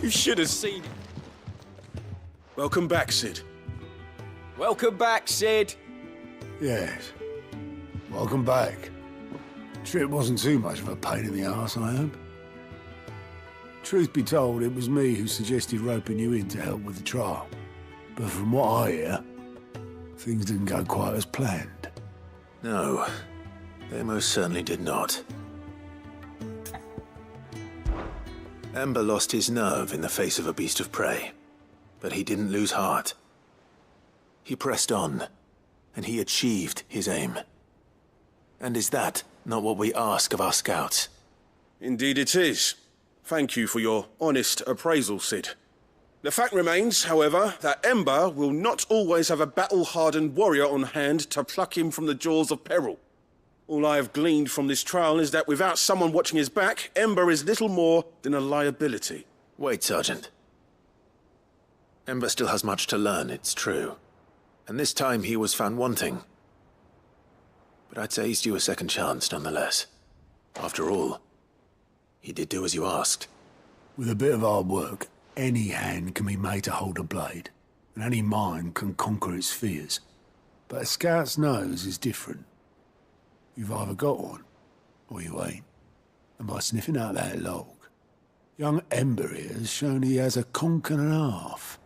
You should have seen it. Welcome back, Sid. Welcome back, Sid. Yes. Welcome back. Trip wasn't too much of a pain in the arse, I hope. Truth be told, it was me who suggested roping you in to help with the trial. But from what I hear, things didn't go quite as planned. No, they most certainly did not. Ember lost his nerve in the face of a beast of prey, but he didn't lose heart. He pressed on, and he achieved his aim. And is that not what we ask of our scouts? Indeed it is. Thank you for your honest appraisal, Sid. The fact remains, however, that Ember will not always have a battle-hardened warrior on hand to pluck him from the jaws of peril. All I have gleaned from this trial is that without someone watching his back, Ember is little more than a liability. Wait, Sergeant. Ember still has much to learn, it's true. And this time he was found wanting. But I'd say he's due a second chance, nonetheless. After all, he did do as you asked. With a bit of hard work, any hand can be made to hold a blade, and any mind can conquer its fears. But a scout's nose is different. You've either got one, or you ain't. And by sniffing out that log, young Ember here has shown he has a conk and a half.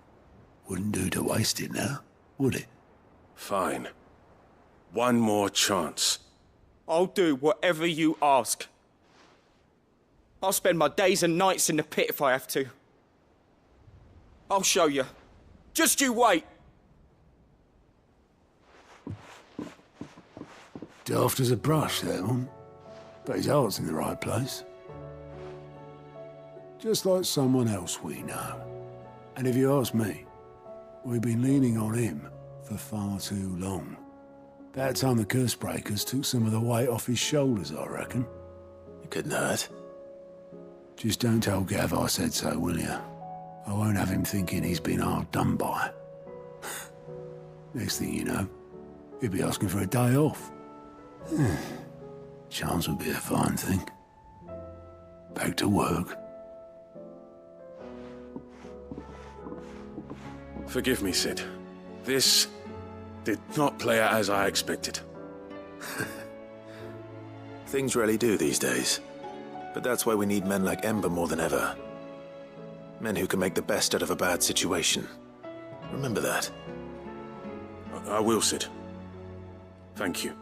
Wouldn't do to waste it now, would it? Fine. One more chance. I'll do whatever you ask. I'll spend my days and nights in the pit if I have to. I'll show you. Just you wait. Daft as a brush, that one. But his heart's in the right place. Just like someone else we know. And if you ask me, we've been leaning on him for far too long. That time the curse breakers took some of the weight off his shoulders, I reckon. It couldn't hurt. Just don't tell Gav I said so, will you? I won't have him thinking he's been hard done by. Next thing you know, he'll be asking for a day off. Chance would be a fine thing. Back to work. Forgive me, Sid. This did not play out as I expected. Things rarely do these days. But that's why we need men like Ember more than ever. Men who can make the best out of a bad situation. Remember that. I will, Sid. Thank you.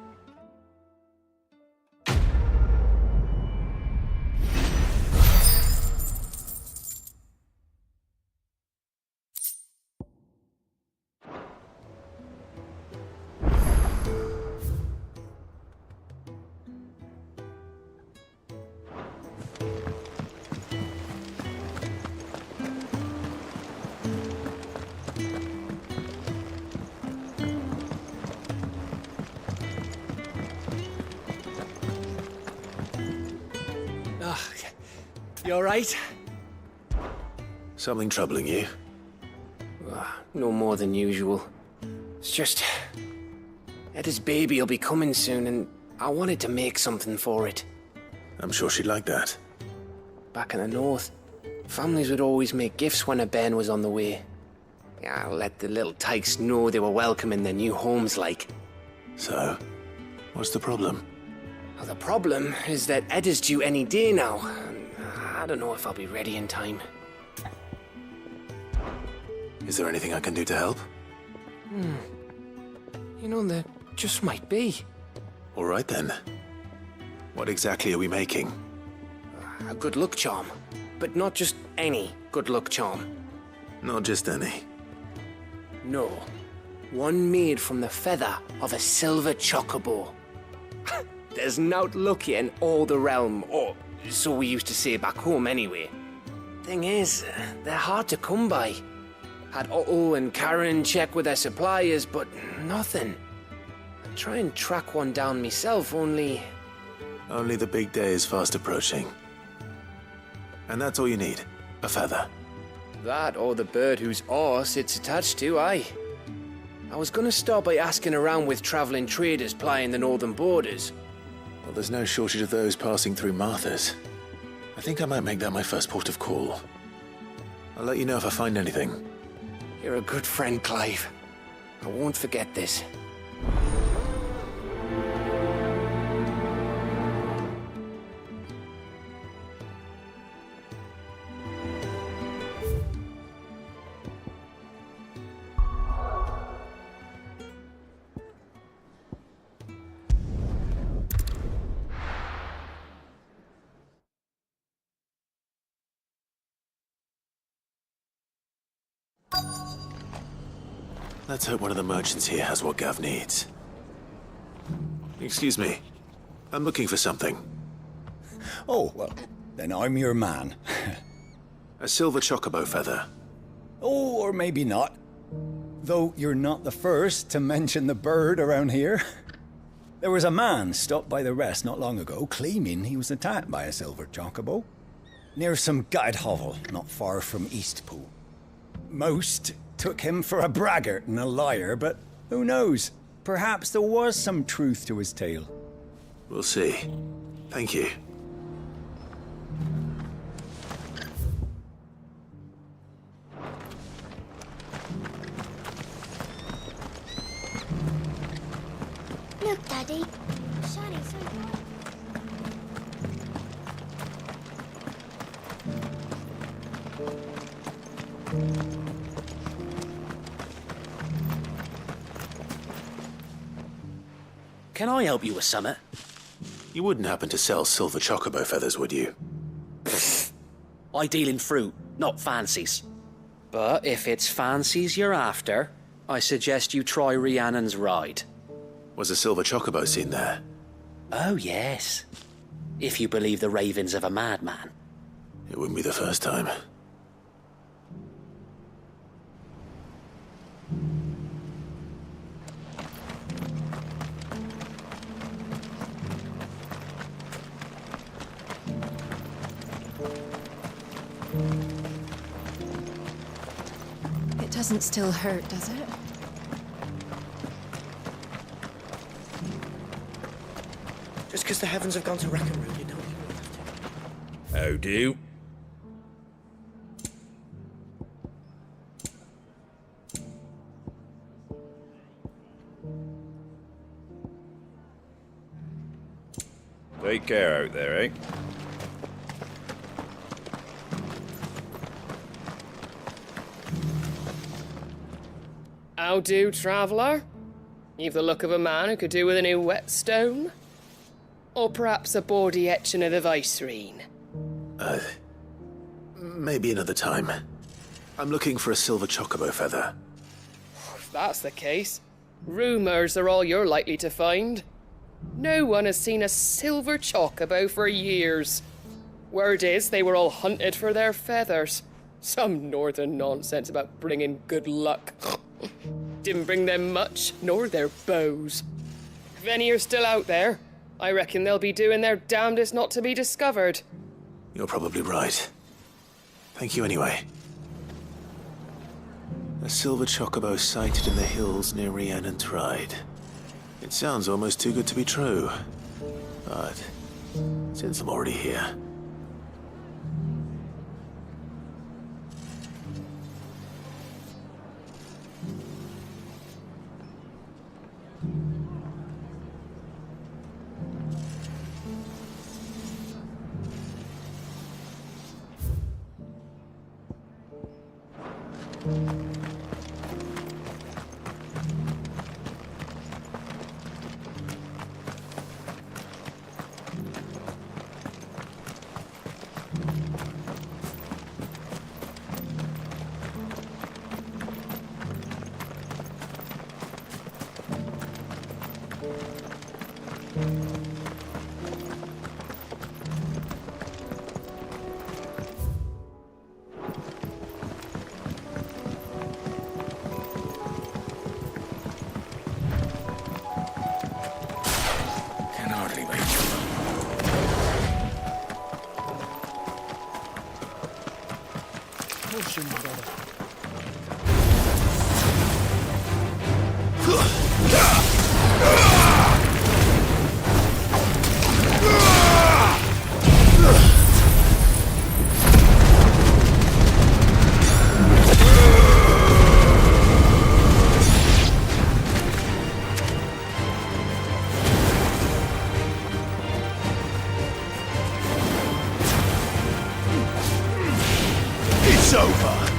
You alright? Something troubling you? No more than usual. It's just... Eda's baby will be coming soon, and I wanted to make something for it. I'm sure she'd like that. Back in the north, families would always make gifts when a bairn was on the way. Yeah, let the little tykes know they were welcome in their new homes, like. So, what's the problem? Well, the problem is that Eda's due any day now, and I don't know if I'll be ready in time. Is there anything I can do to help? You know, there just might be. All right then. What exactly are we making? A good luck charm. But not just any good luck charm. Not just any. No. One made from the feather of a silver chocobo. There's nowt luckier in all the realm, or so we used to say back home anyway. Thing is, they're hard to come by. Had Otto and Karen check with their suppliers, but nothing. I try and track one down myself, only... Only the big day is fast approaching. And that's all you need, a feather. That or the bird whose horse it's attached to, aye. I was gonna start by asking around with traveling traders plying the northern borders. Well, there's no shortage of those passing through Martha's. I think I might make that my first port of call. I'll let you know if I find anything. You're a good friend, Clive. I won't forget this. Let's hope one of the merchants here has what Gav needs. Excuse me. I'm looking for something. Oh, well, then I'm your man. A silver chocobo feather. Oh, or maybe not. Though you're not the first to mention the bird around here. There was a man stopped by the rest not long ago, claiming he was attacked by a silver chocobo. Near some gutted hovel, not far from Eastpool. Most took him for a braggart and a liar, but who knows? Perhaps there was some truth to his tale. We'll see. Thank you. Look, Daddy. Shining so bright. Can I help you with summit? You wouldn't happen to sell silver chocobo feathers, would you? I deal in fruit, not fancies. But if it's fancies you're after, I suggest you try Rhiannon's ride. Was a silver chocobo seen there? Oh, yes. If you believe the ravings of a madman. It wouldn't be the first time. It doesn't still hurt, does it? Just because the heavens have gone to rack and ruin, you don't even have to. How do? Take care out there, eh? How do, traveller? You've the look of a man who could do with a new whetstone. Or perhaps a bawdy etching of the Vicerine. Maybe another time. I'm looking for a silver chocobo feather. If that's the case, rumours are all you're likely to find. No one has seen a silver chocobo for years. Word is they were all hunted for their feathers. Some northern nonsense about bringing good luck. Didn't bring them much, nor their bows. If any are still out there, I reckon they'll be doing their damnedest not to be discovered. You're probably right. Thank you anyway. A silver chocobo sighted in the hills near Rhiannon's Ride. It sounds almost too good to be true. But since I'm already here... It's over.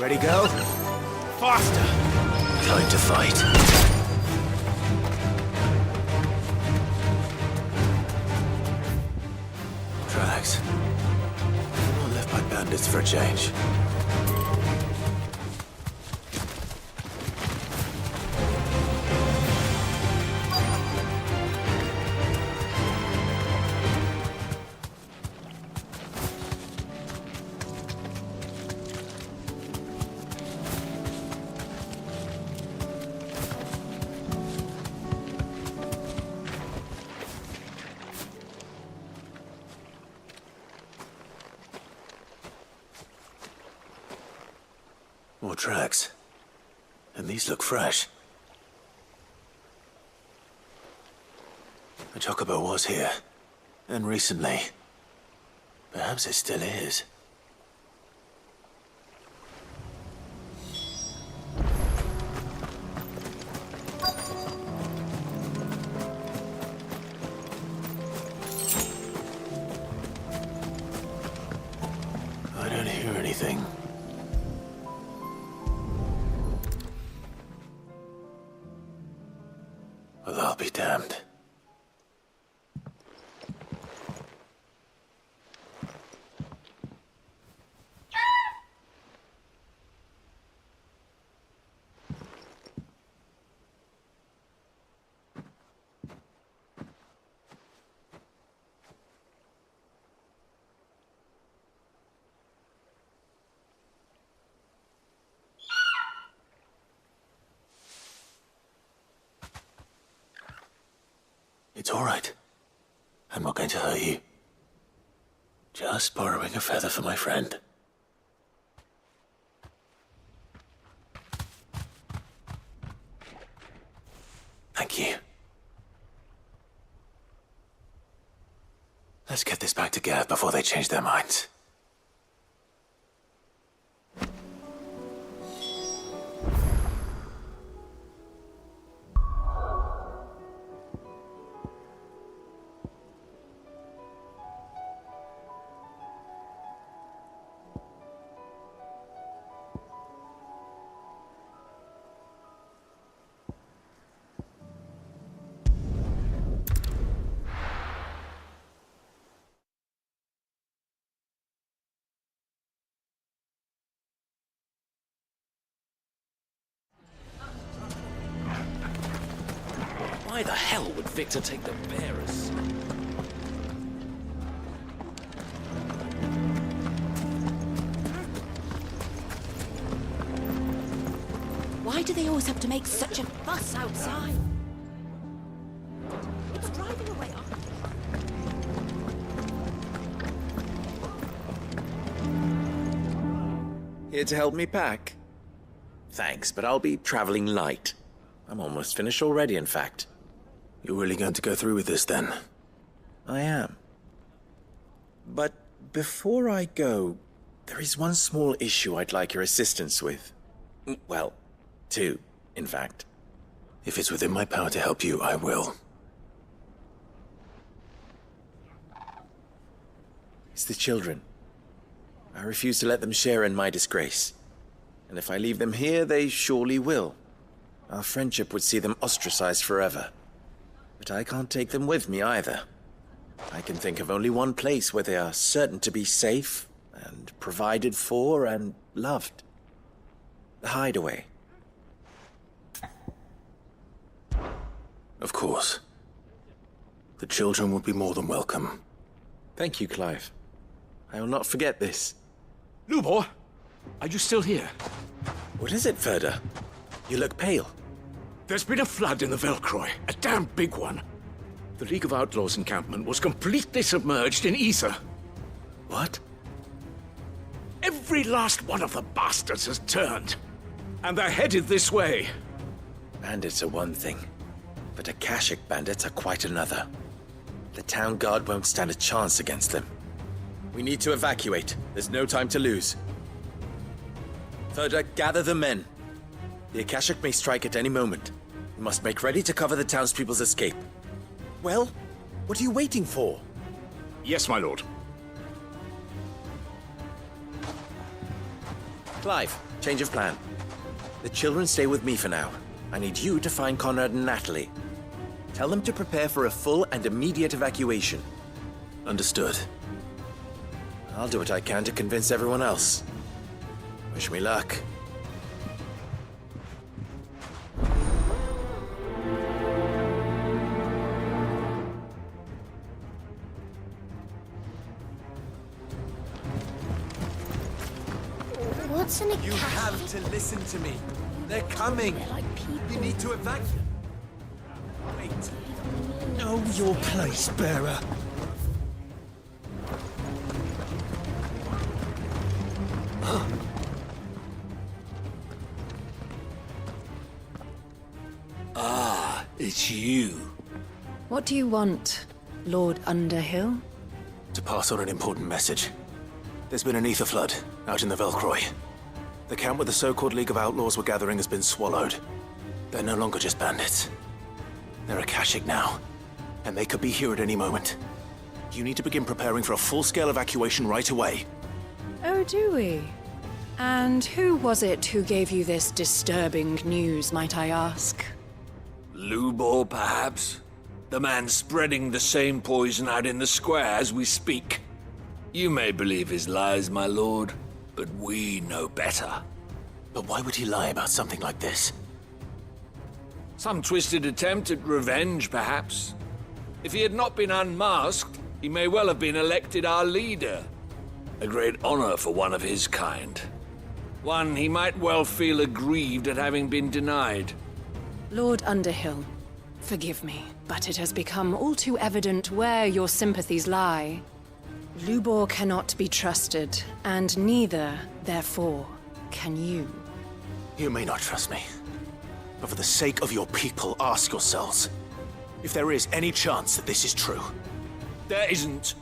Ready, go? Faster! Time to fight. Tracks. All left by bandits for a change. More tracks. And these look fresh. The chocobo was here. And recently. Perhaps it still is. I don't hear anything. Well, I'll be damned. It's all right. I'm not going to hurt you. Just borrowing a feather for my friend. Thank you. Let's get this back to Gav before they change their minds. Why the hell would Victor take the bearers? Why do they always have to make such a fuss outside? It's driving away. Here to help me pack? Thanks, but I'll be traveling light. I'm almost finished already, in fact. You're really going to go through with this, then? I am. But before I go, there is one small issue I'd like your assistance with. Well, two, in fact. If it's within my power to help you, I will. It's the children. I refuse to let them share in my disgrace. And if I leave them here, they surely will. Our friendship would see them ostracized forever. But I can't take them with me either. I can think of only one place where they are certain to be safe and provided for and loved. The hideaway. Of course. The children would be more than welcome. Thank you, Clive. I will not forget this. Lubor, are you still here? What is it, Ferda? You look pale. There's been a flood in the Velcroy, a damn big one. The League of Outlaws encampment was completely submerged in ether. What? Every last one of the bastards has turned, and they're headed this way. Bandits are one thing, but Akashic bandits are quite another. The town guard won't stand a chance against them. We need to evacuate. There's no time to lose. Ferda, gather the men. The Akashic may strike at any moment. We must make ready to cover the townspeople's escape. Well, what are you waiting for? Yes, my lord. Clive, Change of plan. The children stay with me for now. I need you to find Conrad and Natalie. Tell them to prepare for a full and immediate evacuation. Understood. I'll do what I can to convince everyone else. Wish me luck. What's in a You have to listen to me. They're coming. You need to evacuate. Wait. Know your place, bearer. Ah, it's you. What do you want, Lord Underhill? To pass on an important message. There's been an ether flood out in the Velcroy. The camp where the so-called League of Outlaws were gathering has been swallowed. They're no longer just bandits. They're Akashic now, and they could be here at any moment. You need to begin preparing for a full-scale evacuation right away. Oh, do we? And who was it who gave you this disturbing news, might I ask? Lubor, perhaps? The man spreading the same poison out in the square as we speak. You may believe his lies, my lord, but we know better. But why would he lie about something like this? Some twisted attempt at revenge, perhaps. If he had not been unmasked, he may well have been elected our leader. A great honor for one of his kind. One he might well feel aggrieved at having been denied. Lord Underhill, forgive me, but it has become all too evident where your sympathies lie. Lubor cannot be trusted, and neither, therefore, can you. You may not trust me, but for the sake of your people, ask yourselves if there is any chance that this is true. There isn't.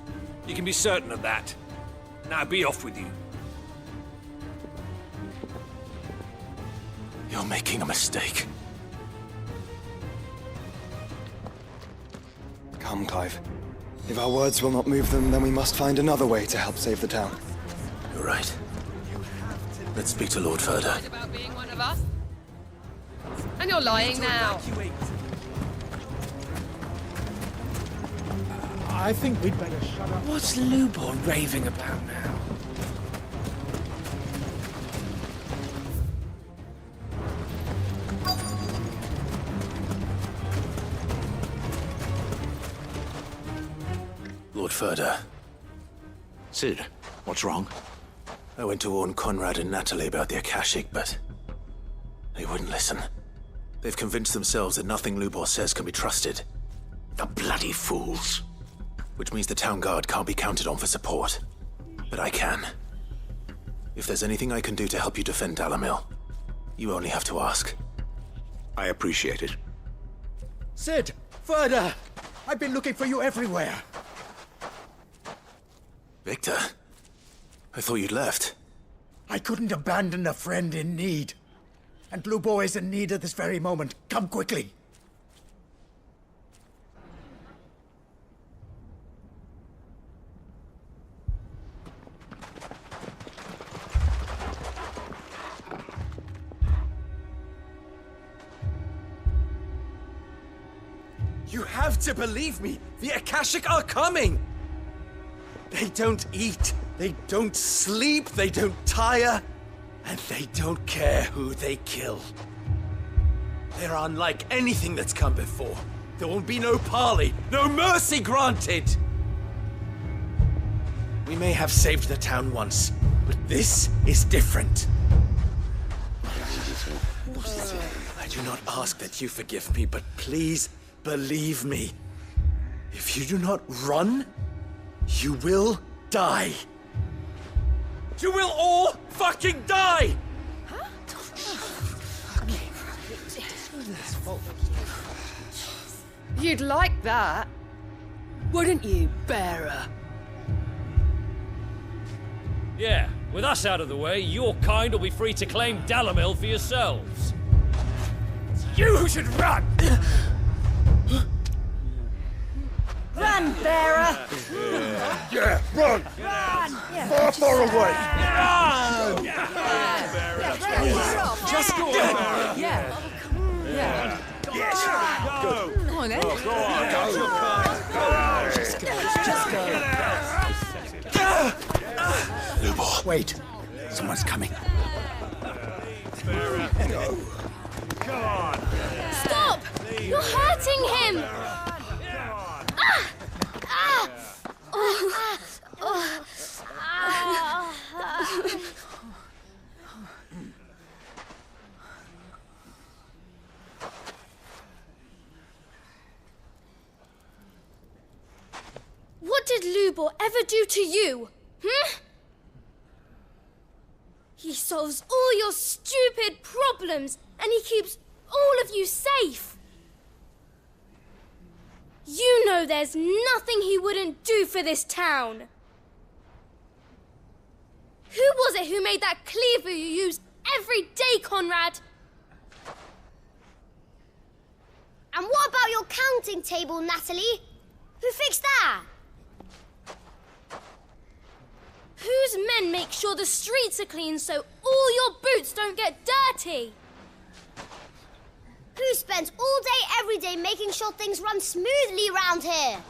You can be certain of that. Now be off with you. You're making a mistake. Come, Clive. If our words will not move them, then we must find another way to help save the town. You're right. Let's speak to Lord Ferda. About being one of us? And you're lying now. I think we'd better shut up. What's Lubor raving about now? Lord Ferda. Sid, what's wrong? I went to warn Conrad and Natalie about the Akashic, but they wouldn't listen. They've convinced themselves that nothing Lubor says can be trusted. The bloody fools. Which means the town guard can't be counted on for support. But I can. If there's anything I can do to help you defend Dalamil, you only have to ask. I appreciate it. Sid! Ferda! I've been looking for you everywhere. Victor? I thought you'd left. I couldn't abandon a friend in need. And Lubor is in need at this very moment. Come quickly. You have to believe me! The Akashic are coming! They don't eat, they don't sleep, they don't tire, and they don't care who they kill. They're unlike anything that's come before. There won't be no parley, no mercy granted! We may have saved the town once, but this is different. I do not ask that you forgive me, but please believe me. If you do not run, you will die. You will all fucking die! You'd like that, wouldn't you, bearer? Yeah, with us out of the way, your kind will be free to claim Dalamil for yourselves. It's you who should run! Run, bearer! Yeah, run! Run! far, far away. Just go on. Yeah. Yes. Good. Come on, then. Go on. Lubor. Wait. Someone's coming. Come on. Stop! You're hurting him! What did Lubor ever do to you? He solves all your stupid problems, and he keeps all of you safe. You know there's nothing he wouldn't do for this town. Who was it who made that cleaver you use every day, Conrad? And what about your counting table, Natalie? Who fixed that? Whose men make sure the streets are clean so all your boots don't get dirty? Who spends all day every day making sure things run smoothly round here?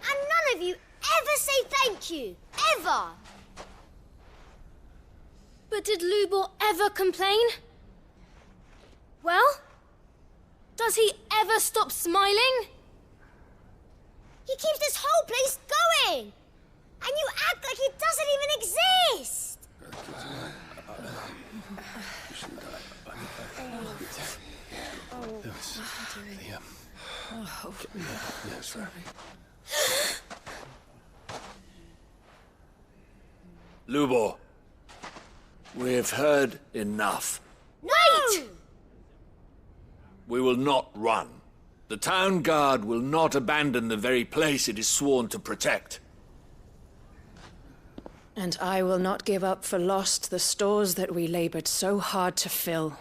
And none of you ever say thank you. Ever. But did Lubor ever complain? Well, does he ever stop smiling? He keeps this whole place going. And you act like it doesn't even exist! Lubor, we've heard enough. Wait! We will not run. The town guard will not abandon the very place it is sworn to protect. And I will not give up for lost the stores that we labored so hard to fill.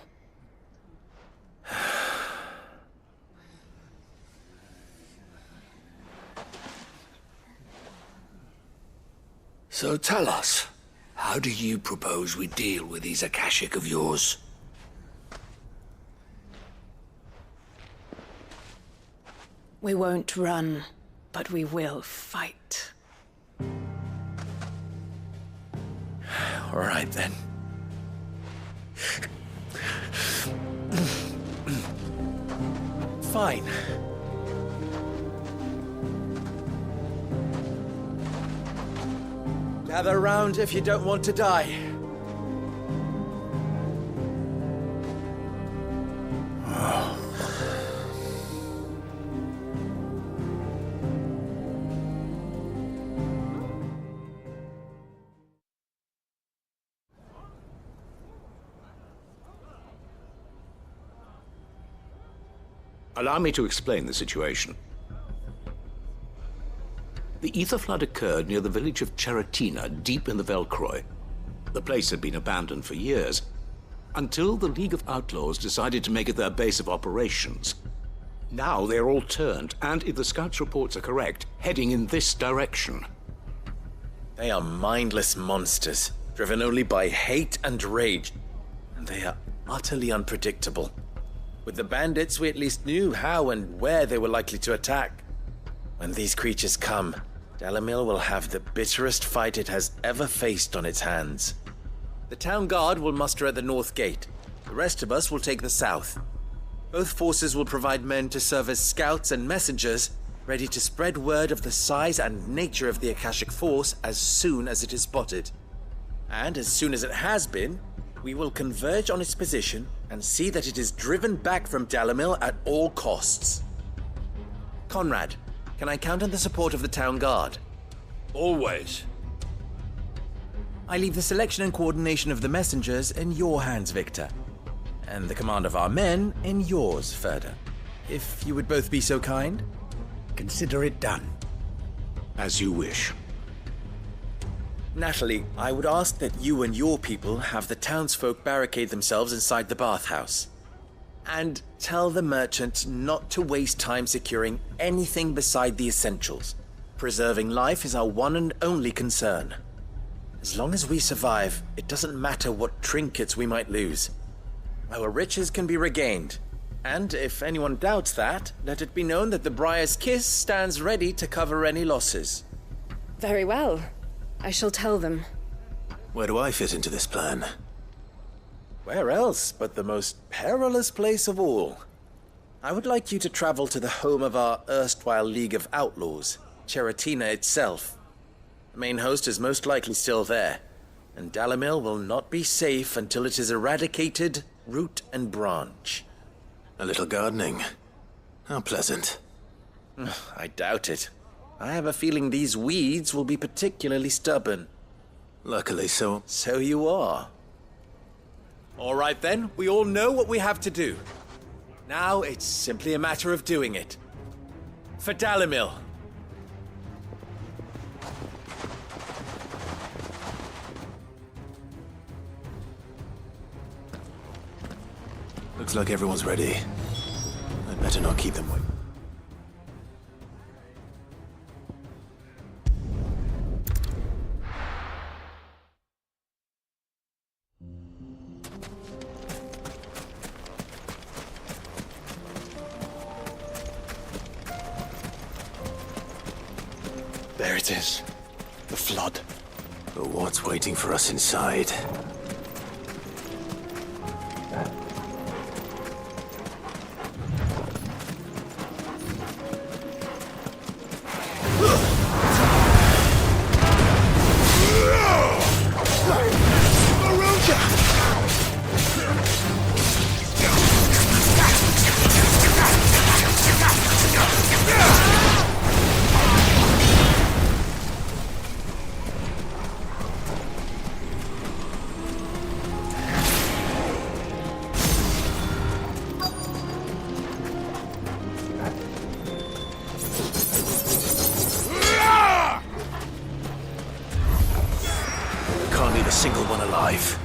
So tell us, how do you propose we deal with these Akashic of yours? We won't run, but we will fight. All right, then. Fine. Gather round if you don't want to die. Allow me to explain the situation. The ether flood occurred near the village of Cheratina, deep in the Velcroy. The place had been abandoned for years, until the League of Outlaws decided to make it their base of operations. Now they're all turned, and if the scouts' reports are correct, heading in this direction. They are mindless monsters, driven only by hate and rage. And they are utterly unpredictable. With the bandits, we at least knew how and where they were likely to attack. When these creatures come, Dalamil will have the bitterest fight it has ever faced on its hands. The town guard will muster at the north gate. The rest of us will take the south. Both forces will provide men to serve as scouts and messengers, ready to spread word of the size and nature of the Akashic force as soon as it is spotted. And as soon as it has been, we will converge on its position and see that it is driven back from Dalamil at all costs. Conrad, can I count on the support of the town guard? Always. I leave the selection and coordination of the messengers in your hands, Victor. And the command of our men in yours, Ferda. If you would both be so kind. Consider it done. As you wish. Natalie, I would ask that you and your people have the townsfolk barricade themselves inside the bathhouse. And tell the merchant not to waste time securing anything beside the essentials. Preserving life is our one and only concern. As long as we survive, it doesn't matter what trinkets we might lose. Our riches can be regained. And if anyone doubts that, let it be known that the Briar's Kiss stands ready to cover any losses. Very well. I shall tell them. Where do I fit into this plan? Where else but the most perilous place of all? I would like you to travel to the home of our erstwhile League of Outlaws, Cheratina itself. The main host is most likely still there, and Dalimil will not be safe until it is eradicated, root and branch. A little gardening. How pleasant. I doubt it. I have a feeling these weeds will be particularly stubborn. Luckily so. So you are. All right then, we all know what we have to do. Now it's simply a matter of doing it. For Dalimil. Looks like everyone's ready. I'd better not keep them waiting. There it is. The flood. But what's waiting for us inside? A single one alive.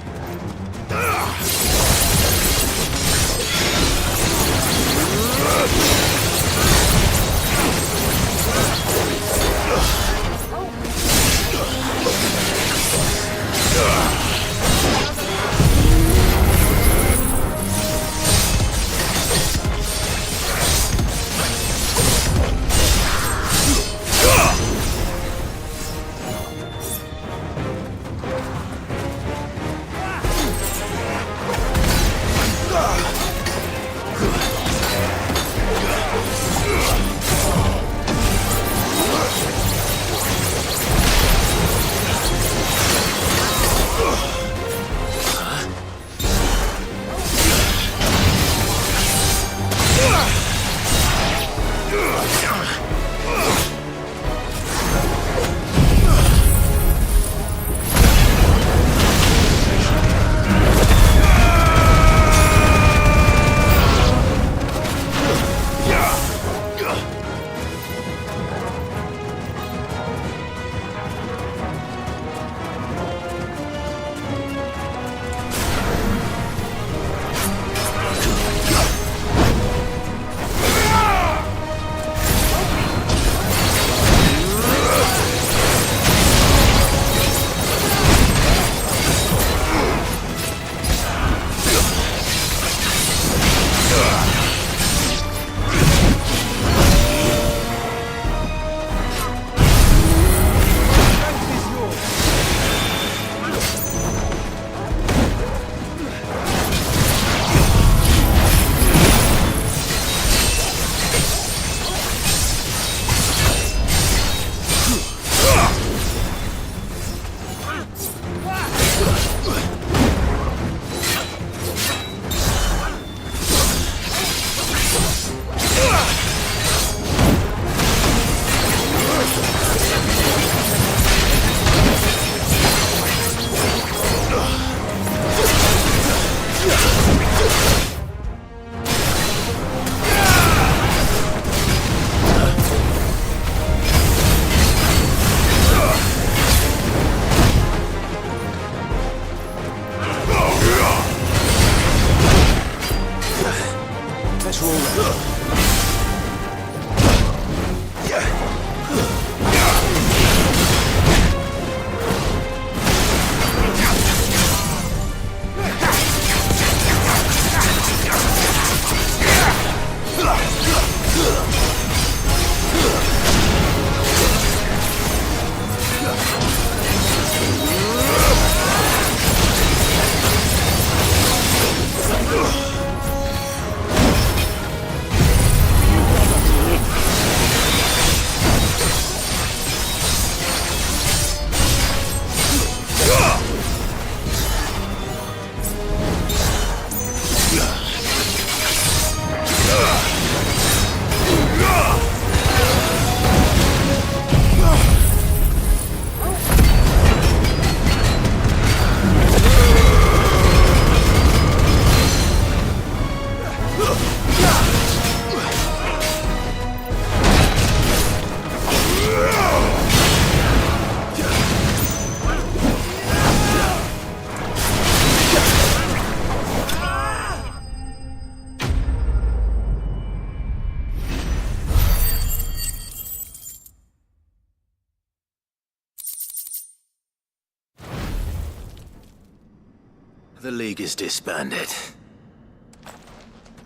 The League is disbanded.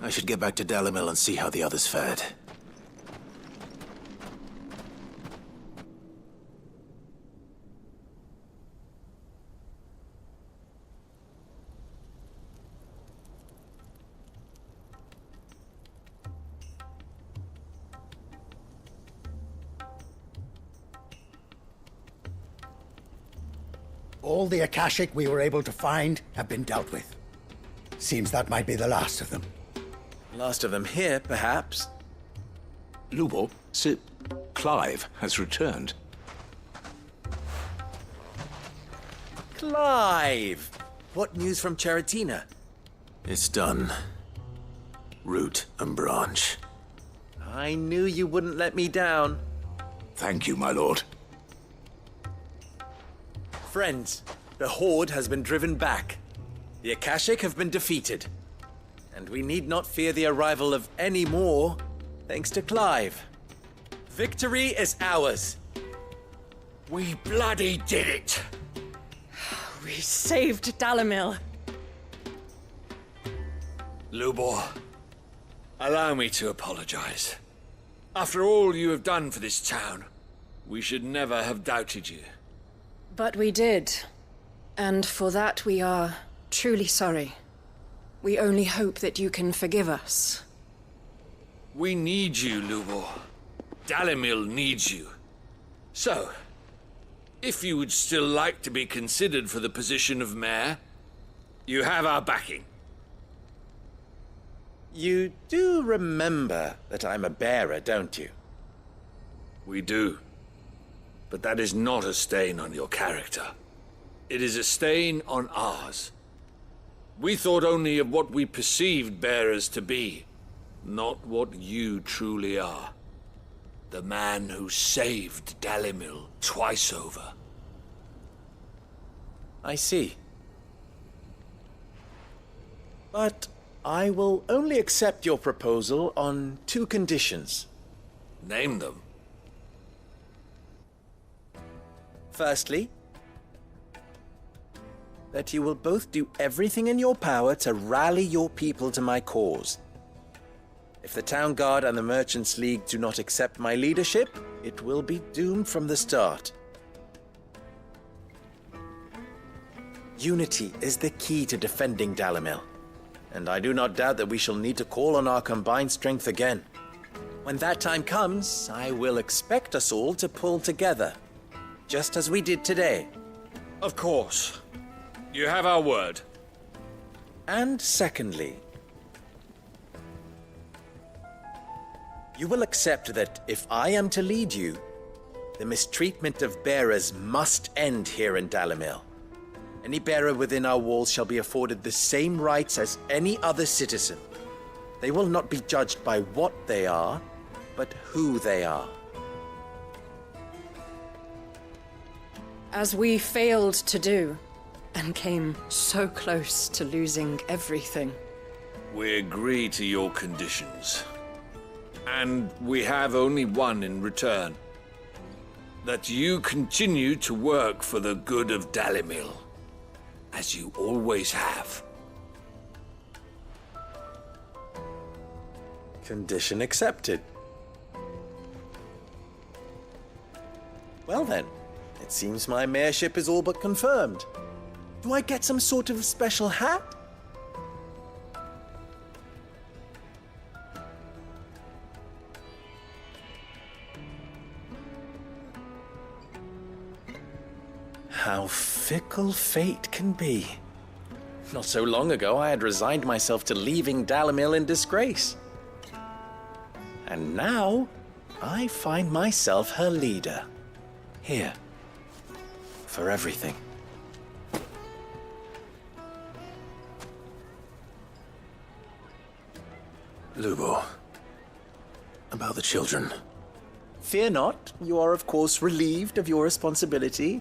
I should get back to Dalimil and see how the others fared. All the Akashic we were able to find have been dealt with. Seems that might be the last of them. Last of them here, perhaps. Lubor, Sir Clive has returned. Clive! What news from Charatina? It's done. Root and branch. I knew you wouldn't let me down. Thank you, my lord. Friends, the Horde has been driven back. The Akashic have been defeated. And we need not fear the arrival of any more, thanks to Clive. Victory is ours. We bloody did it! We saved Dalimil. Lubor, allow me to apologize. After all you have done for this town, we should never have doubted you. But we did. And for that we are truly sorry. We only hope that you can forgive us. We need you, Lubor. Dalimil needs you. So, if you would still like to be considered for the position of mayor, you have our backing. You do remember that I'm a bearer, don't you? We do. But that is not a stain on your character. It is a stain on ours. We thought only of what we perceived bearers to be, not what you truly are. The man who saved Dalimil twice over. I see. But I will only accept your proposal on 2 conditions. Name them. Firstly, that you will both do everything in your power to rally your people to my cause. If the Town Guard and the Merchants League do not accept my leadership, it will be doomed from the start. Unity is the key to defending Dalimil, and I do not doubt that we shall need to call on our combined strength again. When that time comes, I will expect us all to pull together, just as we did today. Of course. You have our word. And secondly, you will accept that if I am to lead you, the mistreatment of bearers must end here in Dalimil. Any bearer within our walls shall be afforded the same rights as any other citizen. They will not be judged by what they are, but who they are. As we failed to do, and came so close to losing everything. We agree to your conditions. And we have only one in return. That you continue to work for the good of Dalimil, as you always have. Condition accepted. Well then, it seems my mayorship is all but confirmed. Do I get some sort of special hat? How fickle fate can be. Not so long ago, I had resigned myself to leaving Dalimil in disgrace. And now, I find myself her leader. Here. For everything. Lubor, about the children. Fear not, you are of course relieved of your responsibility.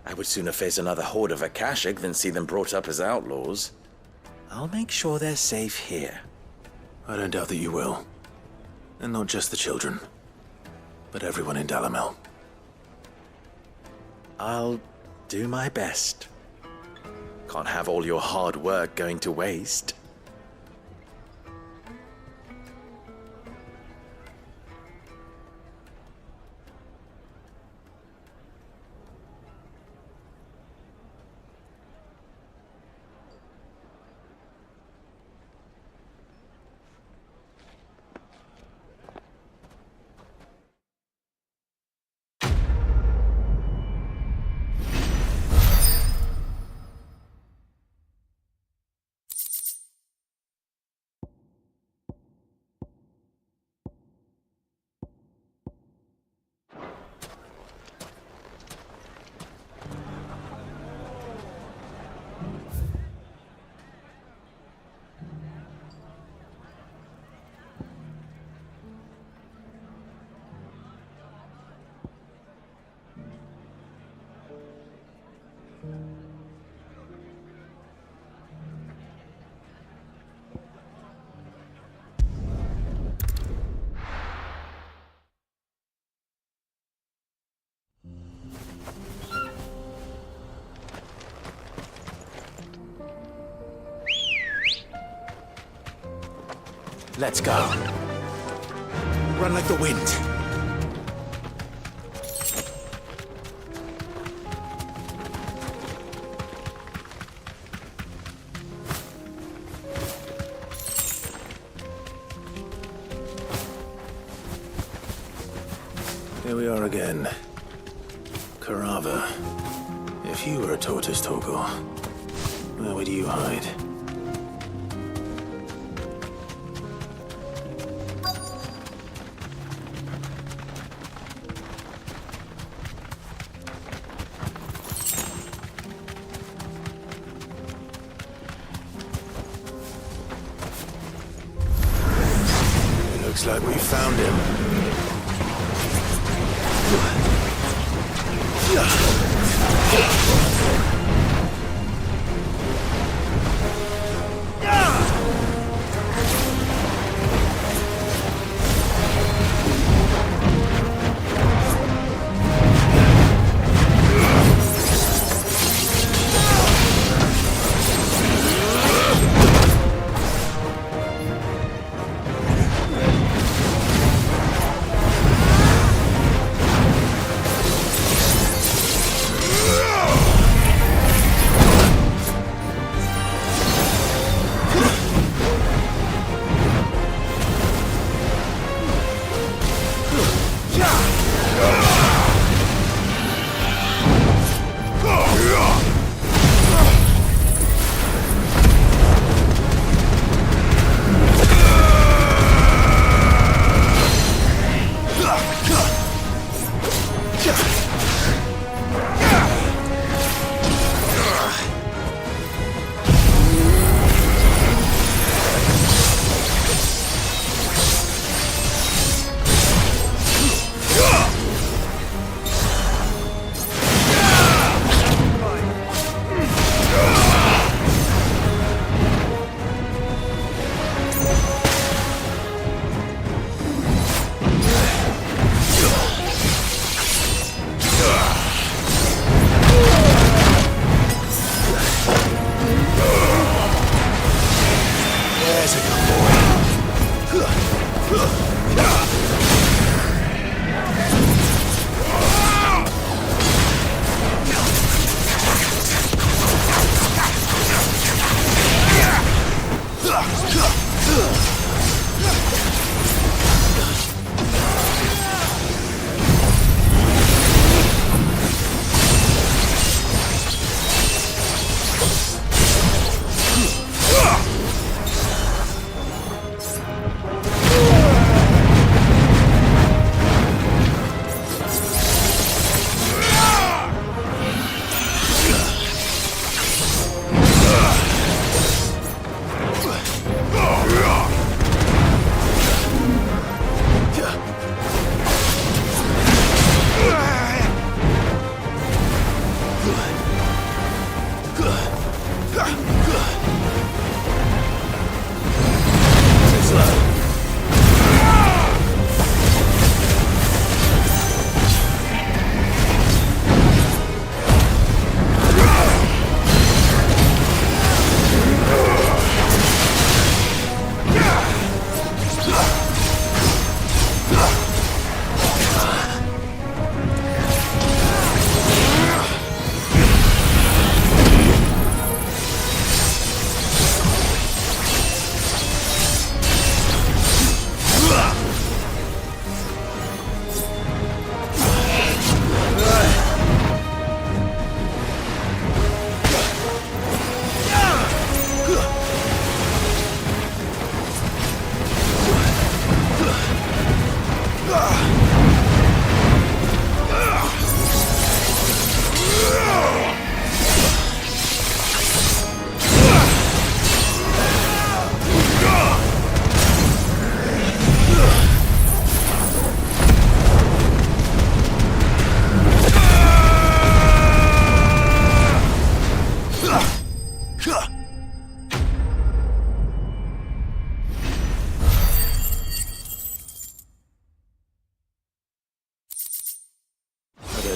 I would sooner face another horde of Akashic than see them brought up as outlaws. I'll make sure they're safe here. I don't doubt that you will. And not just the children, but everyone in Dalimil. I'll do my best. Can't have all your hard work going to waste. Let's go. Run like the wind. Here we are again. Carava. If you were a tortoise, Torgal, where would you hide? Looks like we found him.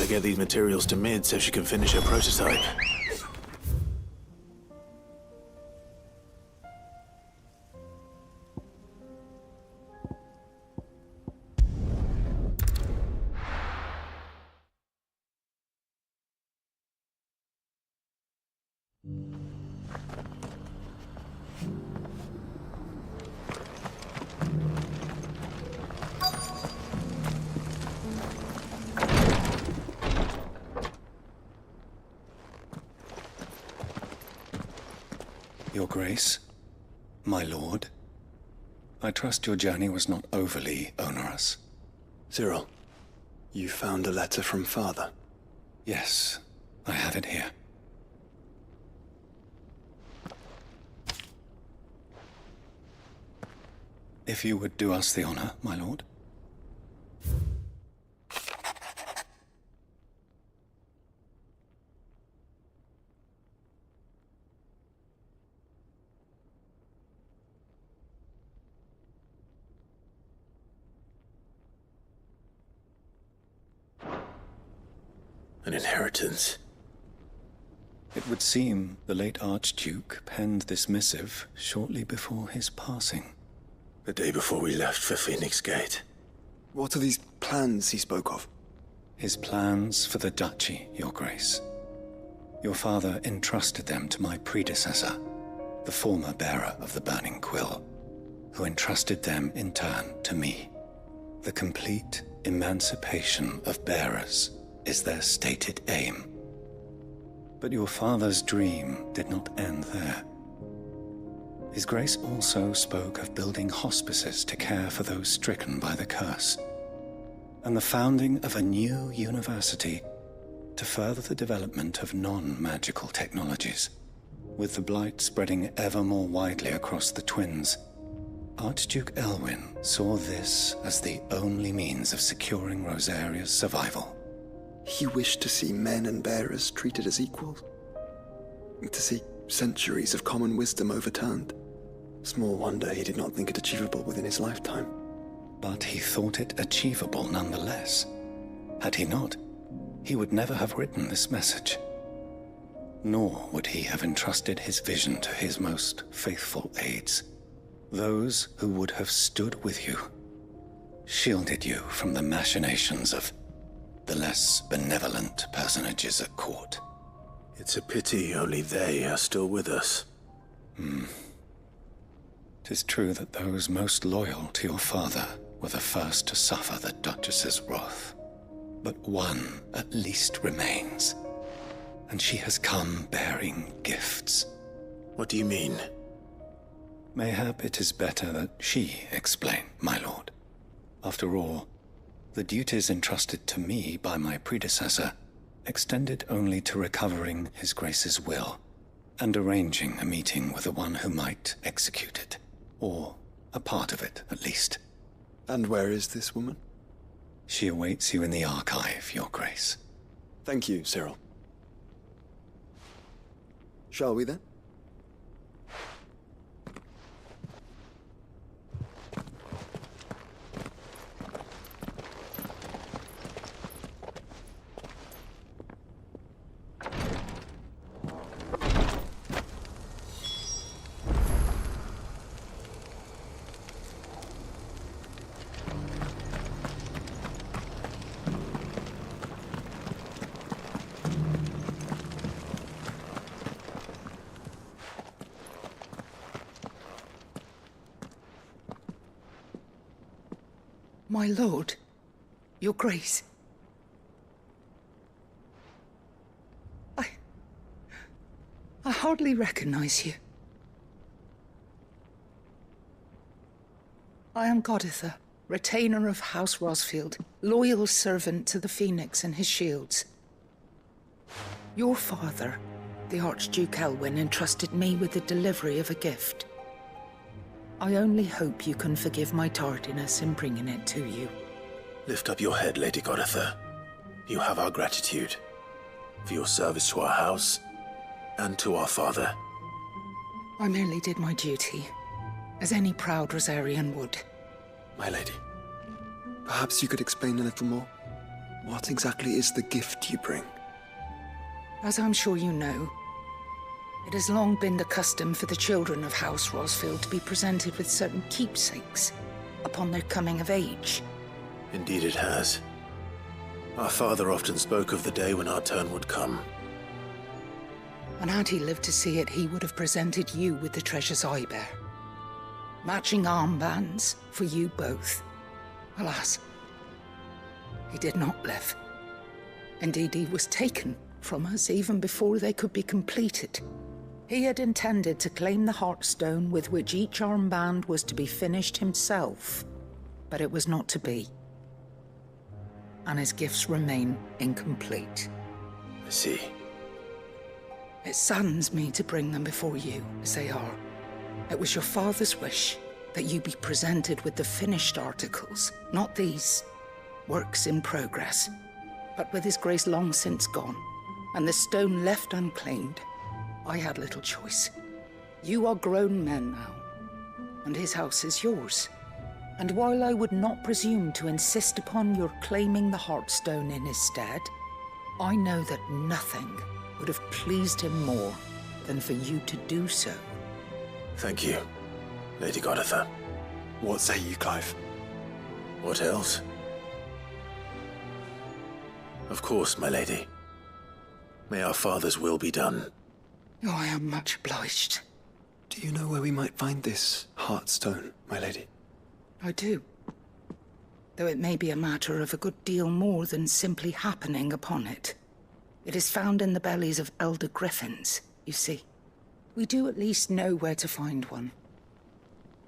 get these materials to Mid so she can finish her prototype. Your Grace, my lord, I trust your journey was not overly onerous. Cyril, you found a letter from Father? Yes, I have it here. If you would do us the honor, my lord. An inheritance. It would seem the late Archduke penned this missive shortly before his passing. The day before we left for Phoenix Gate. What are these plans he spoke of? His plans for the duchy, Your Grace. Your father entrusted them to my predecessor, the former bearer of the Burning Quill, who entrusted them in turn to me. The complete emancipation of bearers is their stated aim. But your father's dream did not end there. His Grace also spoke of building hospices to care for those stricken by the curse, and the founding of a new university to further the development of non-magical technologies. With the blight spreading ever more widely across the twins, Archduke Elwyn saw this as the only means of securing Rosaria's survival. He wished to see men and bearers treated as equals. To see centuries of common wisdom overturned. Small wonder he did not think it achievable within his lifetime. But he thought it achievable nonetheless. Had he not, he would never have written this message. Nor would he have entrusted his vision to his most faithful aides. Those who would have stood with you, shielded you from the machinations of the less benevolent personages at court. It's a pity only they are still with us. 'Tis true that those most loyal to your father were the first to suffer the Duchess's wrath. But one at least remains, and she has come bearing gifts. What do you mean? Mayhap it is better that she explain, my lord. After all, the duties entrusted to me by my predecessor extended only to recovering His Grace's will and arranging a meeting with the one who might execute it, or a part of it, at least. And where is this woman? She awaits you in the archive, Your Grace. Thank you, Cyril. Shall we then? My lord, your grace. I hardly recognize you. I am Goditha, retainer of House Rosfield, loyal servant to the Phoenix and his shields. Your father, the Archduke Elwyn, entrusted me with the delivery of a gift. I only hope you can forgive my tardiness in bringing it to you. Lift up your head, Lady Goditha. You have our gratitude for your service to our house and to our father. I merely did my duty, as any proud Rosarian would. My lady, perhaps you could explain a little more? What exactly is the gift you bring? As I'm sure you know, it has long been the custom for the children of House Rosfield to be presented with certain keepsakes upon their coming of age. Indeed it has. Our father often spoke of the day when our turn would come. And had he lived to see it, he would have presented you with the treasures I bear. Matching armbands for you both. Alas, he did not live. Indeed, he was taken from us even before they could be completed. He had intended to claim the Heartstone with which each armband was to be finished himself, but it was not to be. And his gifts remain incomplete. I see. It saddens me to bring them before you, as they are. It was your father's wish that you be presented with the finished articles, not these works in progress. But with his grace long since gone, and the stone left unclaimed, I had little choice. You are grown men now, and his house is yours. And while I would not presume to insist upon your claiming the Heartstone in his stead, I know that nothing would have pleased him more than for you to do so. Thank you, Lady Goditha. What say you, Clive? What else? Of course, my lady. May our father's will be done. Oh, I am much obliged. Do you know where we might find this Heartstone, my lady? I do. Though it may be a matter of a good deal more than simply happening upon it. It is found in the bellies of elder griffins, you see. We do at least know where to find one.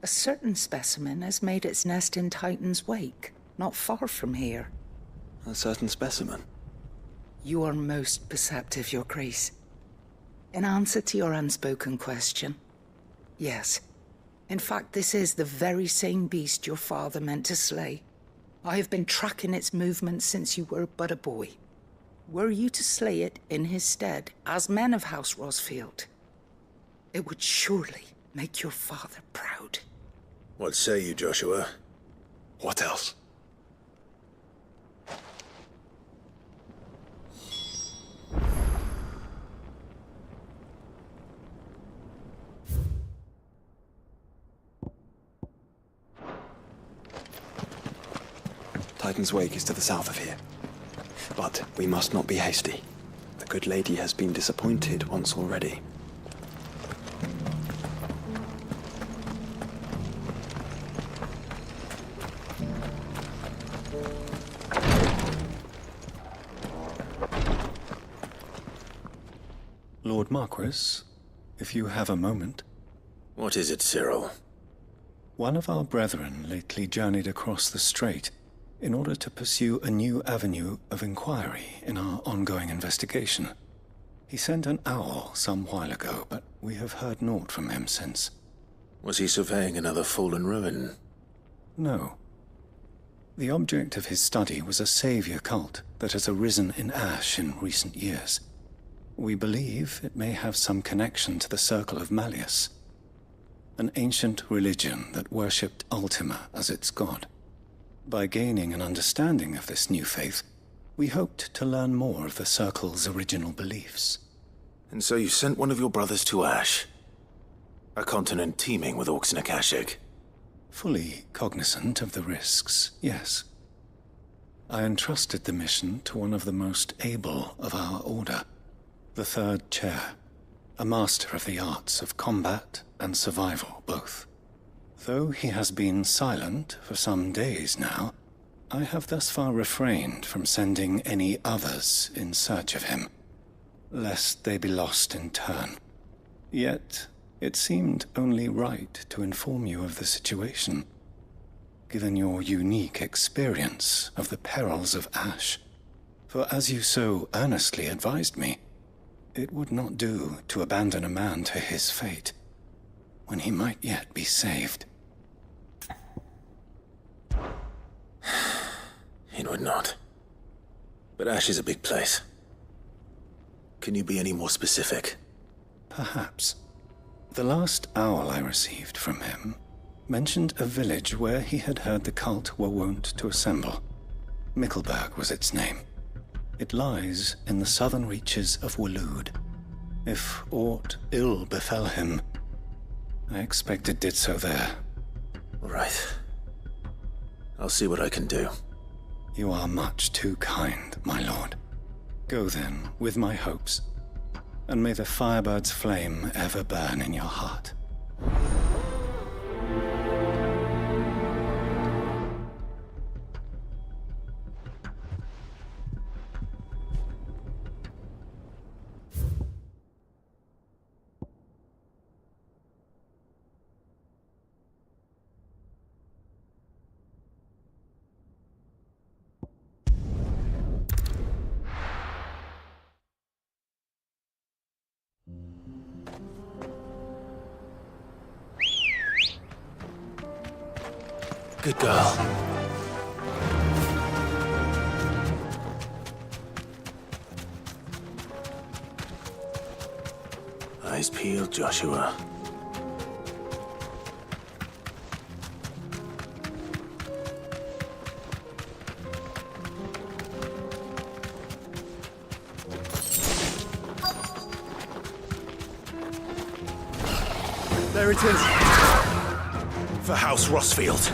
A certain specimen has made its nest in Titan's Wake, not far from here. A certain specimen? You are most perceptive, Your Grace. In answer to your unspoken question, yes. In fact, this is the very same beast your father meant to slay. I have been tracking its movements since you were but a boy. Were you to slay it in his stead, as men of House Rosfield, it would surely make your father proud. What say you, Joshua? What else? Titan's Wake is to the south of here. But we must not be hasty. The good lady has been disappointed once already. Lord Marquis, if you have a moment. What is it, Cyril? One of our brethren lately journeyed across the strait in order to pursue a new avenue of inquiry in our ongoing investigation. He sent an owl some while ago, but we have heard naught from him since. Was he surveying another fallen ruin? No. The object of his study was a savior cult that has arisen in Ash in recent years. We believe it may have some connection to the Circle of Malleus, an ancient religion that worshipped Ultima as its god. By gaining an understanding of this new faith, we hoped to learn more of the Circle's original beliefs. And so you sent one of your brothers to Ash, a continent teeming with orcs and Akashic. Fully cognizant of the risks, yes. I entrusted the mission to one of the most able of our order, the Third Chair, a master of the arts of combat and survival both. Though he has been silent for some days now, I have thus far refrained from sending any others in search of him, lest they be lost in turn. Yet, it seemed only right to inform you of the situation, given your unique experience of the perils of Ash. For as you so earnestly advised me, it would not do to abandon a man to his fate, when he might yet be saved. It would not. But Ash is a big place. Can you be any more specific? Perhaps. The last owl I received from him mentioned a village where he had heard the cult were wont to assemble. Mickleburg was its name. It lies in the southern reaches of Waloed. If aught ill befell him, I expect it did so there. Right. I'll see what I can do. You are much too kind, my lord. Go then, with my hopes, and may the Firebird's flame ever burn in your heart. Good girl. Eyes peeled, Joshua. There it is. For House Rossfield.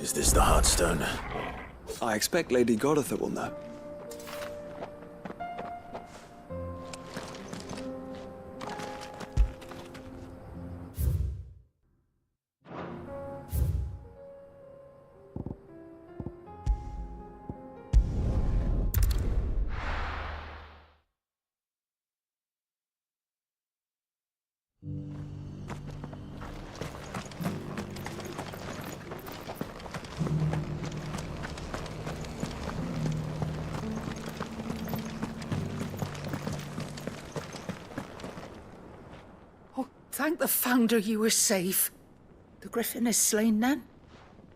Is this the Heartstone? I expect Lady Goditha will know. Thank the Founder you were safe. The Griffin is slain then?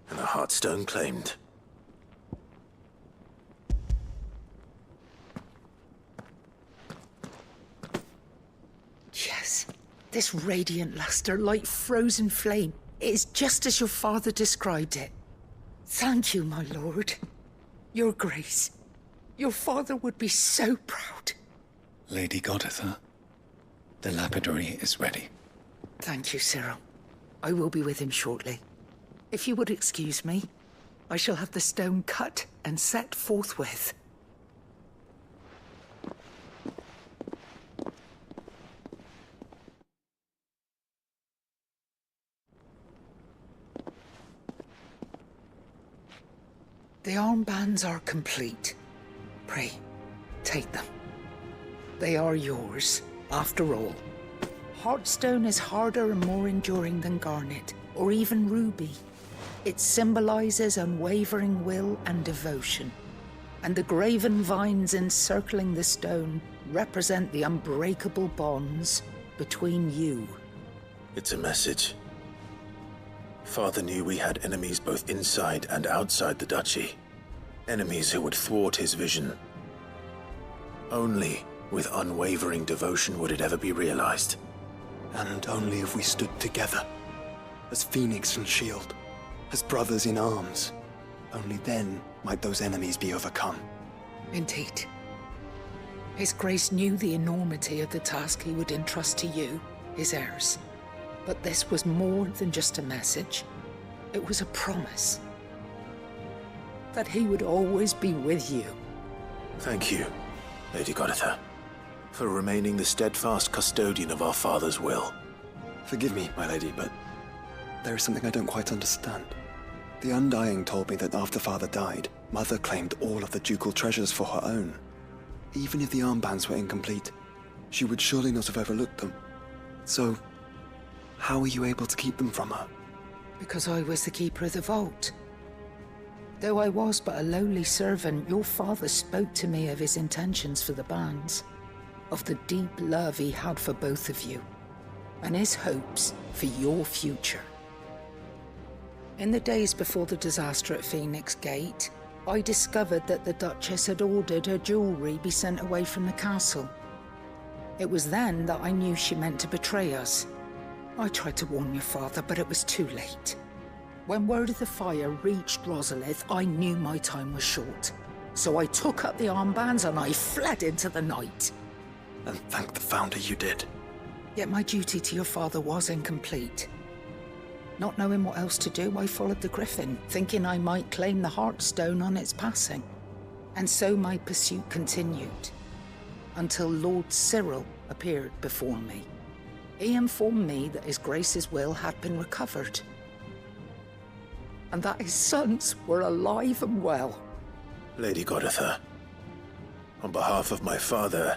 And the Heartstone claimed. Yes. This radiant luster, like frozen flame, it is just as your father described it. Thank you, my lord. Your Grace. Your father would be so proud. Lady Goditha, the lapidary is ready. Thank you, Cyril. I will be with him shortly. If you would excuse me, I shall have the stone cut and set forthwith. The armbands are complete. Pray, take them. They are yours, after all. Heartstone is harder and more enduring than garnet, or even ruby. It symbolizes unwavering will and devotion. And the graven vines encircling the stone represent the unbreakable bonds between you. It's a message. Father knew we had enemies both inside and outside the duchy. Enemies who would thwart his vision. Only with unwavering devotion would it ever be realized. And only if we stood together, as Phoenix and Shield, as brothers in arms, only then might those enemies be overcome. Indeed. His Grace knew the enormity of the task he would entrust to you, his heirs. But this was more than just a message. It was a promise. That he would always be with you. Thank you, Lady Goditha, for remaining the steadfast custodian of our father's will. Forgive me, my lady, but there is something I don't quite understand. The Undying told me that after Father died, Mother claimed all of the ducal treasures for her own. Even if the armbands were incomplete, she would surely not have overlooked them. So, how were you able to keep them from her? Because I was the keeper of the vault. Though I was but a lowly servant, your father spoke to me of his intentions for the bands, of the deep love he had for both of you, and his hopes for your future. In the days before the disaster at Phoenix Gate, I discovered that the Duchess had ordered her jewelry be sent away from the castle. It was then that I knew she meant to betray us. I tried to warn your father, but it was too late. When word of the fire reached Rosalith, I knew my time was short. So I took up the armbands and I fled into the night. And thank the Founder you did. Yet my duty to your father was incomplete. Not knowing what else to do, I followed the Griffin, thinking I might claim the Heartstone on its passing. And so my pursuit continued, until Lord Cyril appeared before me. He informed me that His Grace's will had been recovered, and that his sons were alive and well. Lady Goditha, on behalf of my father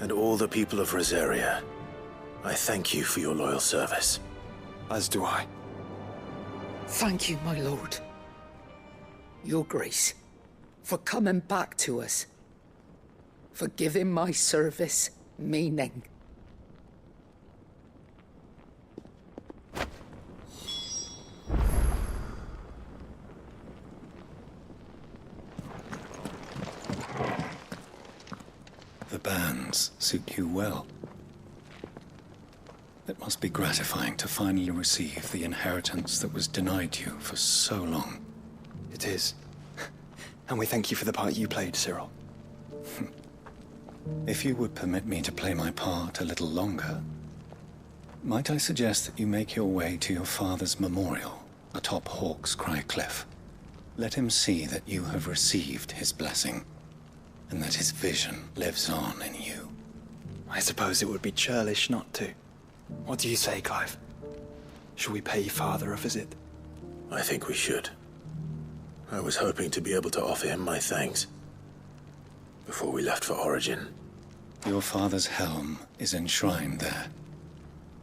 and all the people of Rosaria, I thank you for your loyal service. As do I. Thank you, my lord. Your Grace, for coming back to us, for giving my service meaning. The bands suit you well. It must be gratifying to finally receive the inheritance that was denied you for so long. It is. And we thank you for the part you played, Cyril. If you would permit me to play my part a little longer, might I suggest that you make your way to your father's memorial atop Hawk's Cry Cliff? Let him see that you have received his blessing, and that his vision lives on in you. I suppose it would be churlish not to. What do you say, Clive? Shall we pay Father a visit? I think we should. I was hoping to be able to offer him my thanks before we left for Origin. Your father's helm is enshrined there.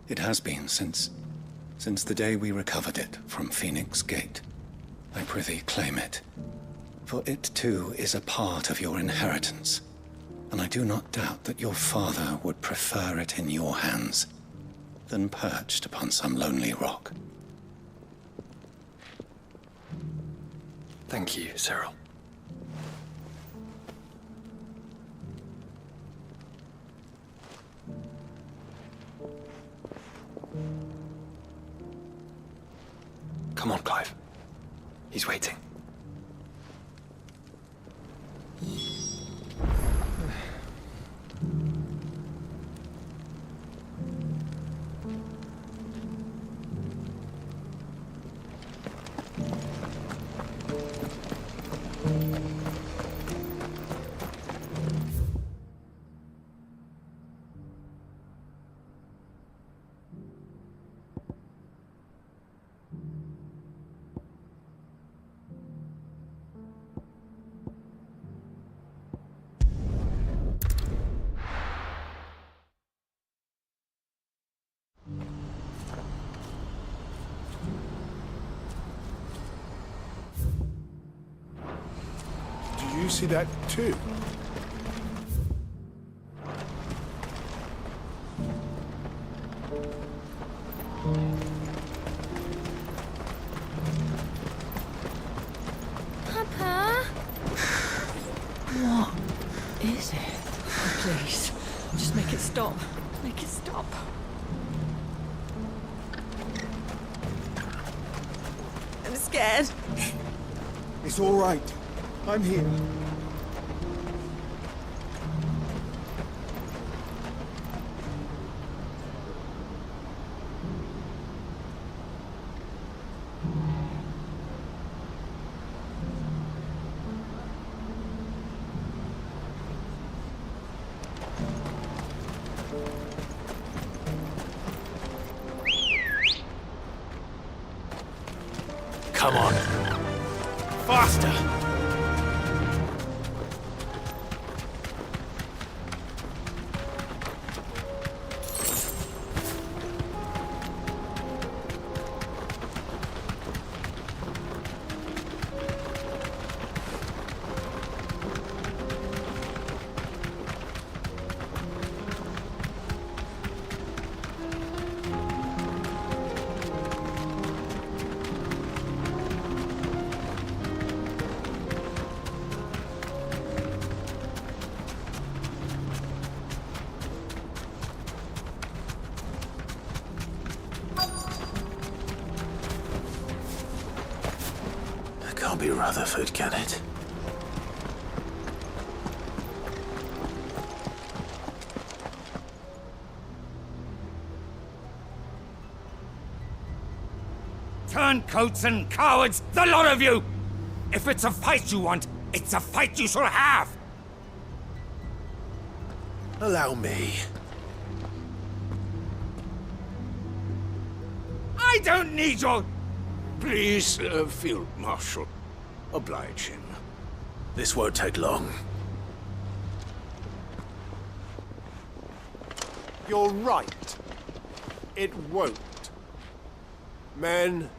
It has been since the day we recovered it from Phoenix Gate. I prithee claim it, for it too is a part of your inheritance, and I do not doubt that your father would prefer it in your hands than perched upon some lonely rock. Thank you, Cyril. Come on, Clive. He's waiting. Do you see that too? Papa? What is it? Oh, please, just make it stop. Make it stop. I'm scared. It's all right. I'm here. Come on. Faster! Can't be Rutherford, can it? Turncoats and cowards, the lot of you! If it's a fight you want, it's a fight you shall have! Allow me. I don't need your... Please, Field Marshal. Oblige him. This won't take long. You're right. It won't. Men,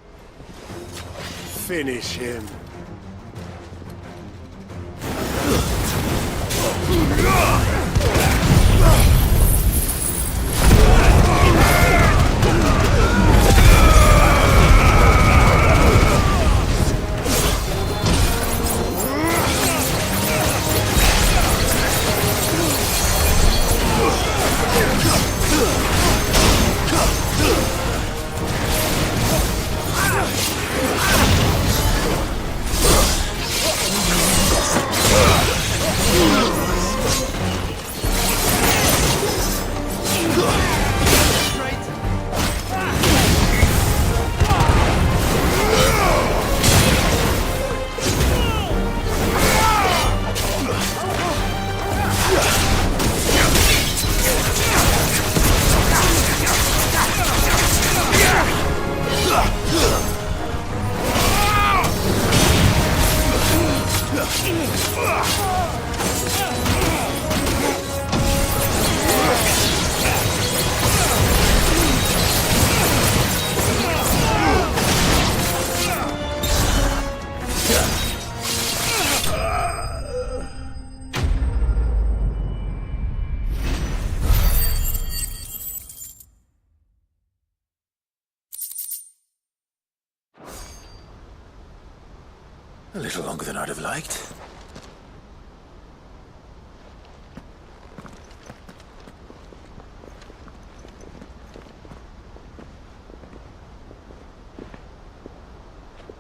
finish him. little longer than I'd have liked.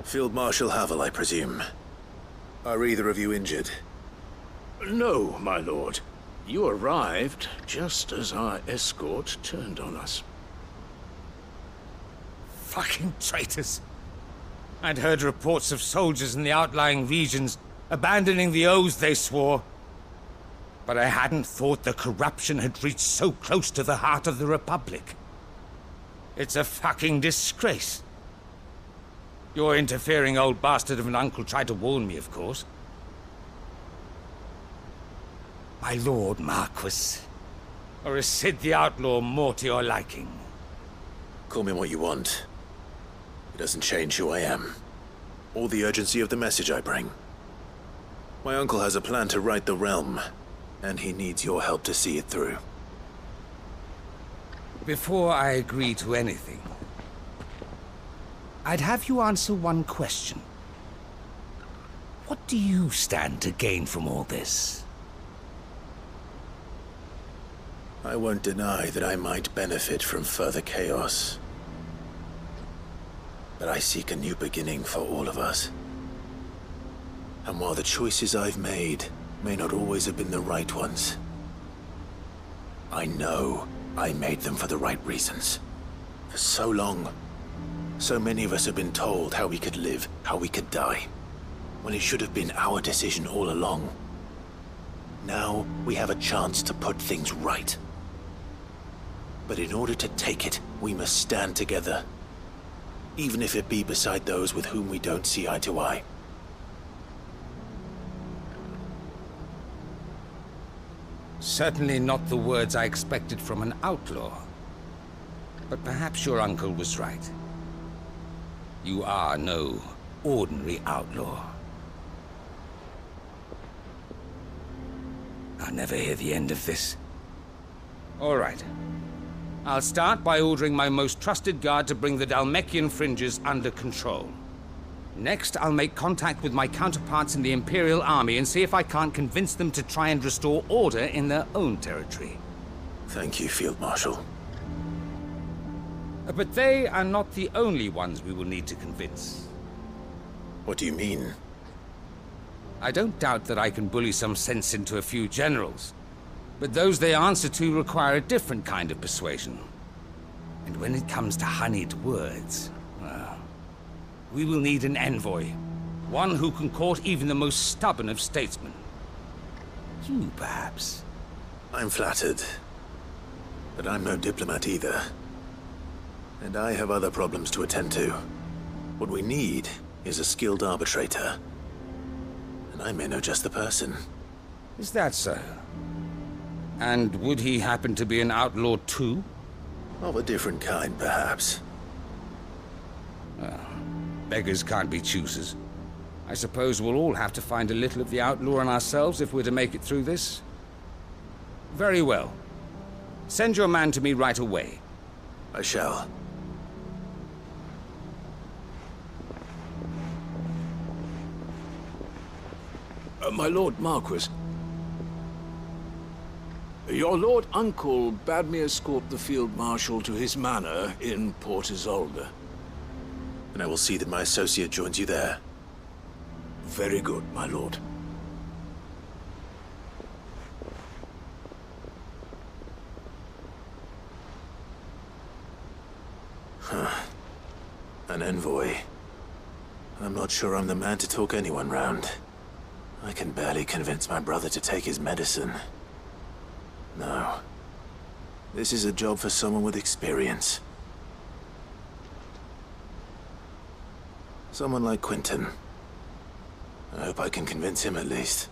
Field Marshal Havel, I presume. Are either of you injured? No, my lord. You arrived just as our escort turned on us. Fucking traitors. I'd heard reports of soldiers in the outlying regions abandoning the oaths they swore. But I hadn't thought the corruption had reached so close to the heart of the Republic. It's a fucking disgrace. Your interfering old bastard of an uncle tried to warn me, of course. My lord Marquis. Or is Sid the Outlaw more to your liking? Call me what you want. It doesn't change who I am, or the urgency of the message I bring. My uncle has a plan to right the realm, and he needs your help to see it through. Before I agree to anything, I'd have you answer one question. What do you stand to gain from all this? I won't deny that I might benefit from further chaos. But I seek a new beginning for all of us. And while the choices I've made may not always have been the right ones, I know I made them for the right reasons. For so long, so many of us have been told how we could live, how we could die, when it should have been our decision all along. Now we have a chance to put things right. But in order to take it, we must stand together. Even if it be beside those with whom we don't see eye to eye. Certainly not the words I expected from an outlaw. But perhaps your uncle was right. You are no ordinary outlaw. I'll never hear the end of this. All right. I'll start by ordering my most trusted guard to bring the Dhalmekian fringes under control. Next, I'll make contact with my counterparts in the Imperial Army and see if I can't convince them to try and restore order in their own territory. Thank you, Field Marshal. But they are not the only ones we will need to convince. What do you mean? I don't doubt that I can bully some sense into a few generals. But those they answer to require a different kind of persuasion. And when it comes to honeyed words, well, we will need an envoy. One who can court even the most stubborn of statesmen. You, perhaps? I'm flattered. But I'm no diplomat either. And I have other problems to attend to. What we need is a skilled arbitrator. And I may know just the person. Is that so? And would he happen to be an outlaw too? Of a different kind, perhaps. Beggars can't be choosers. I suppose we'll all have to find a little of the outlaw in ourselves if we're to make it through this. Very well. Send your man to me right away. I shall. My Lord Marquis. Your Lord Uncle bade me escort the Field Marshal to his manor in Port Isolde. And I will see that my associate joins you there. Very good, my lord. An envoy. I'm not sure I'm the man to talk anyone round. I can barely convince my brother to take his medicine. No. This is a job for someone with experience. Someone like Quentin. I hope I can convince him at least.